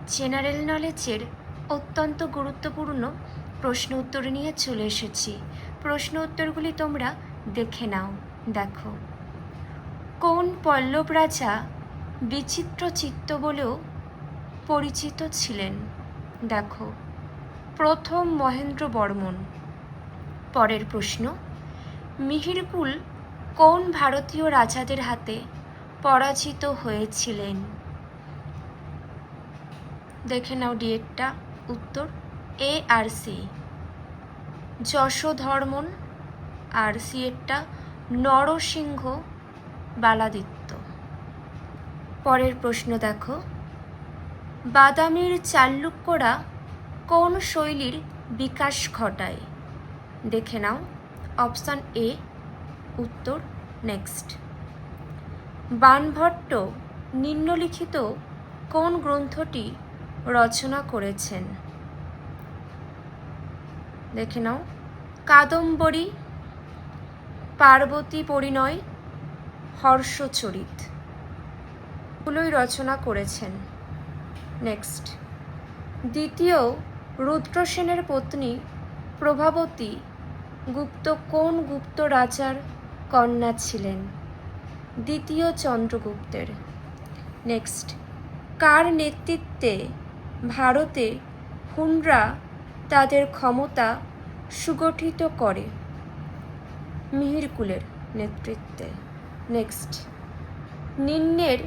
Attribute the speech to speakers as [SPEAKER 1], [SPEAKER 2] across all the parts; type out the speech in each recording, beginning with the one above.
[SPEAKER 1] General নলেজের অত্যন্ত গুরুত্বপূর্ণ প্রশ্ন উত্তর নিয়ে চলে এসেছি। প্রশ্ন উত্তরগুলি তোমরা দেখে নাও। দেখো, কোন পল্লব রাজা বিচিত্র চিত্ত বলেও পরিচিত ছিলেন? দেখো, প্রথম মহেন্দ্র বর্মন। পরের প্রশ্ন, মিহিরকুল কোন ভারতীয় রাজাদের হাতে পরাজিত হয়েছিলেন? দেখে নাও ডিএডটা। উত্তর এ আর সি, যশোধর্মন। আর সি এরটা নরসিংহ বালাদিত্য। পরের প্রশ্ন দেখো, বাদামির চালুক্যরা কোন শৈলীর বিকাশ ঘটায়? দেখে নাও। অপশান এ উত্তর। নেক্সট, বাণভট্ট নিম্নলিখিত কোন গ্রন্থটি রচনা করেছেন? দেখে নাও। কাদম্বরী, পার্বতী পরিণয়, হর্ষচরিত গুলোই রচনা করেছেন। নেক্সট, দ্বিতীয় রুদ্রসেনের পত্নী প্রভাবতী গুপ্ত কোন গুপ্ত রাজার কন্যা ছিলেন? দ্বিতীয় চন্দ্রগুপ্তের। নেক্সট, কার নেতৃত্বে ভারতে হুনরা তাদের ক্ষমতা সুগঠিত করে? মিহিরকুলের নেতৃত্বে। নেক্সট, নিম্নের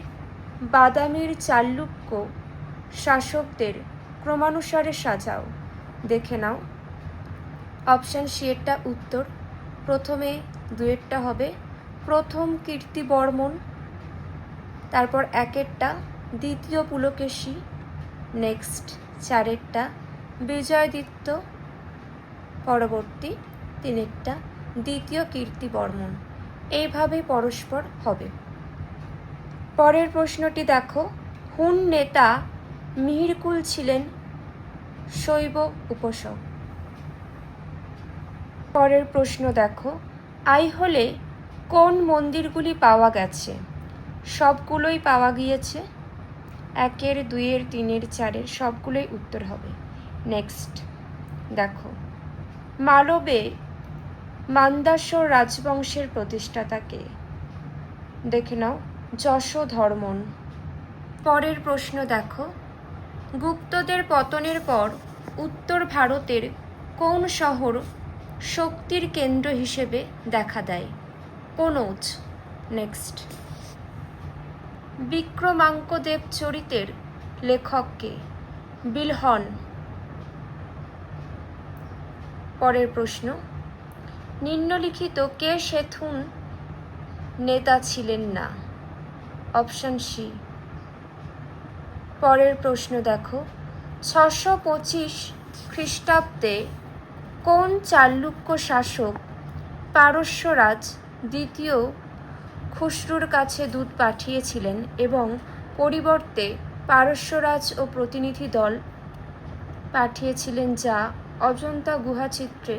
[SPEAKER 1] বাদামির চালুক্য শাসকদের ক্রমানুসারে সাজাও। দেখে নাও। অপশান সি এরটা উত্তর। প্রথমে দুয়েরটা হবে প্রথম কীর্তিবর্মন, তারপর একেরটা দ্বিতীয় পুলকেশী, নেক্সট চারেরটা বিজয়দিত্য, পরবর্তী তিনেরটা দ্বিতীয় কীর্তিবর্মন। এইভাবেই পরস্পর হবে। পরের প্রশ্নটি দেখো, হুন নেতা মিহিরকুল ছিলেন শৈব উপাসক। পরের প্রশ্ন দেখো, আইহোলে কোন মন্দিরগুলি পাওয়া গেছে? সবগুলোই পাওয়া গিয়েছে। একের, দুইয়ের, তিনের, চারের সবগুলোই উত্তর হবে। নেক্সট দেখো, মালবে মান্দাসর রাজবংশের প্রতিষ্ঠাতাকে? দেখে নাও। যশোধর্মন। পরের প্রশ্ন দেখো, গুপ্তদের পতনের পর উত্তর ভারতের কোন শহর শক্তির কেন্দ্র হিসেবে দেখা দেয়? কনৌজ। নেক্সট, বিক্রমাঙ্কদেব চরিতের লেখককে? বিলহন। পরের প্রশ্ন, নিম্নলিখিত কে সেথুন নেতা ছিলেন না? Option C. পরের প্রশ্ন দেখো, 625 খ্রিস্টাব্দে কোন চালুক্য শাসক পারস্যরাজ দ্বিতীয় খুসরুর কাছে দূত পাঠিয়েছিলেন এবং পরিবর্তে পারস্যরাজ ও প্রতিনিধি দল পাঠিয়েছিলেন, যা অজন্তা গুহাচিত্রে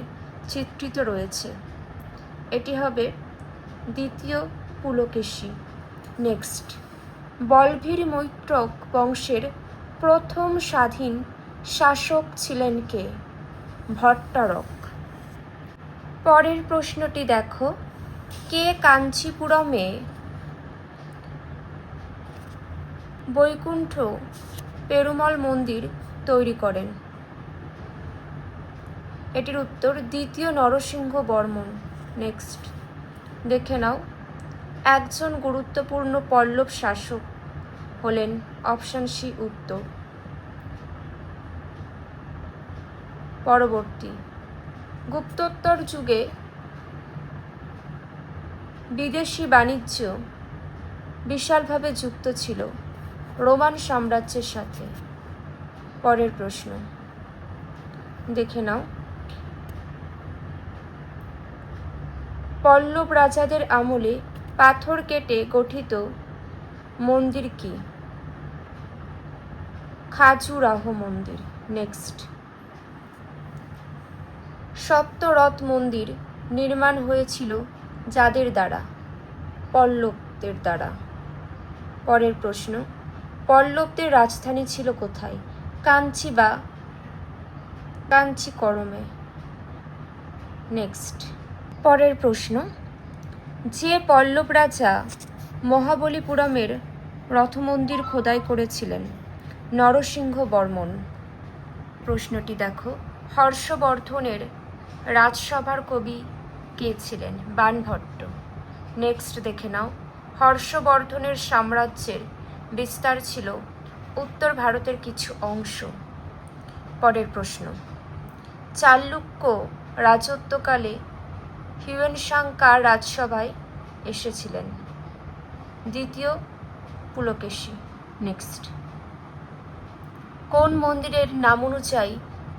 [SPEAKER 1] চিত্রিত রয়েছে? এটি হবে দ্বিতীয় পুলকেশী। নেক্সট, বলভীর মৈত্রক বংশের প্রথম স্বাধীন শাসক ছিলেন কে? ভট্টারক। পরের প্রশ্নটি দেখো, কে কাঞ্চিপুরমে বৈকুণ্ঠ পেরুমল মন্দির তৈরি করেন? এটির উত্তর দ্বিতীয় নরসিংহ বর্মন। নেক্সট দেখে নাও, একজন গুরুত্বপূর্ণ পল্লব শাসক হলেন? অপশান সি উত্তর। পরবর্তী, গুপ্তোত্তর যুগে বিদেশি বাণিজ্য বিশালভাবে যুক্ত ছিল রোমান সাম্রাজ্যের সাথে। পরের প্রশ্ন দেখে নাও, পল্লব রাজাদের আমলে পাথর কেটে গঠিত মন্দির কি? খাজুরাহ মন্দির। নেক্সট, সপ্তরথ মন্দির নির্মাণ হয়েছিল যাদের দ্বারা? পল্লবদের দ্বারা। পরের প্রশ্ন, পল্লবদের রাজধানী ছিল কোথায়? কাঞ্চি বা কাঞ্চিকরমে। নেক্সট, পরের প্রশ্ন, যে পল্লব রাজা মহাবলীপুরমের রথমন্দির খোদাই করেছিলেন? নরসিংহ বর্মন। প্রশ্নটি দেখো, হর্ষবর্ধনের রাজসভার কবি কে ছিলেন? বাণভট্ট। নেক্সট দেখে নাও, হর্ষবর্ধনের সাম্রাজ্যের বিস্তার ছিল উত্তর ভারতের কিছু অংশ। পরের প্রশ্ন, চালুক্য রাজত্বকালে হিউয়েনসাং কার রাজসভায় এসেছিলেন? দ্বিতীয় পুলকেশী। নেক্সট, কোন মন্দিরের নাম অনুযায়ী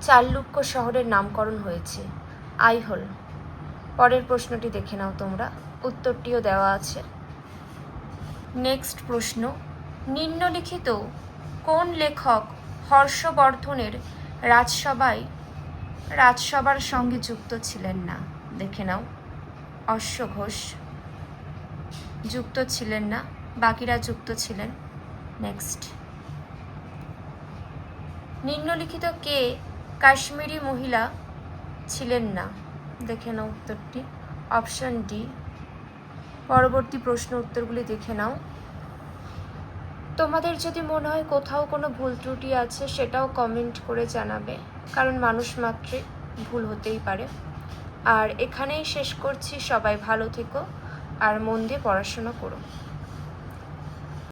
[SPEAKER 1] চালুক্য শহরের নামকরণ হয়েছে? আইহোল। পরের প্রশ্নটি দেখে নাও তোমরা, উত্তরটিও দেওয়া আছে। নেক্সট প্রশ্ন, নিম্নলিখিত কোন লেখক হর্ষবর্ধনের রাজসভার সঙ্গে যুক্ত ছিলেন না? দেখে নাও, অশ্বঘোষ যুক্ত ছিলেন না, বাকিরা যুক্ত ছিলেন। নেক্সট, নিম্নলিখিত কে কাশ্মীরি মহিলা ছিলেন না? দেখে নাও উত্তরটি, অপশন ডি। পরবর্তী প্রশ্ন উত্তরগুলি দেখে নাও। তোমাদের যদি মনে হয় কোথাও কোনো ভুল ত্রুটি আছে সেটাও কমেন্ট করে জানাবে, কারণ মানুষ মাত্রই ভুল হতেই পারে। আর এখানেই শেষ করছি। সবাই ভালো থেকো আর মন দিয়ে পড়াশোনা করো।